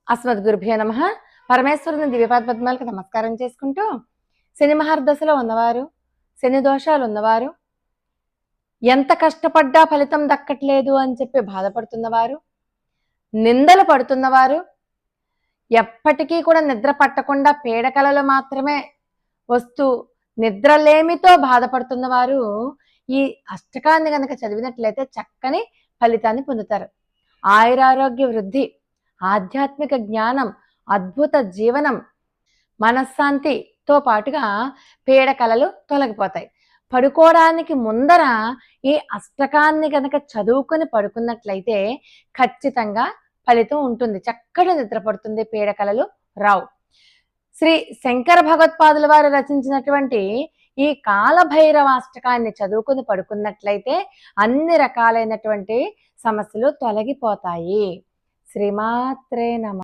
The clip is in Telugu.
అస్మద్గురుభ్యో నమః. పరమేశ్వరుని దివ్యపాదపద్మాలకు నమస్కారం చేసుకుంటూ, శని మహర్దశలో ఉన్నవారు, శని దోషాలు ఉన్నవారు, ఎంత కష్టపడ్డా ఫలితం దక్కట్లేదు అని చెప్పి బాధపడుతున్నవారు, నిందలు పడుతున్నవారు, ఎప్పటికీ కూడా నిద్ర పట్టకుండా పీడకలలు మాత్రమే వస్తూ నిద్రలేమితో బాధపడుతున్నవారు ఈ అష్టకాన్ని గనక చదివినట్లయితే చక్కని ఫలితాన్ని పొందుతారు. ఆయురారోగ్య వృద్ధి, ఆధ్యాత్మిక జ్ఞానం, అద్భుత జీవనం, మనశ్శాంతితో పాటుగా పీడకలలు తొలగిపోతాయి. పడుకోవడానికి ముందర ఈ అష్టకాన్ని కనుక చదువుకొని పడుకున్నట్లయితే ఖచ్చితంగా ఫలితం ఉంటుంది. చక్కటి నిద్ర పడుతుంది, పీడకలలు రావు. శ్రీ శంకర భగవత్పాదుల వారు రచించినటువంటి ఈ కాలభైరవాష్టకాన్ని చదువుకుని పడుకున్నట్లయితే అన్ని రకాలైనటువంటి సమస్యలు తొలగిపోతాయి. శ్రీమాత్రే నమః.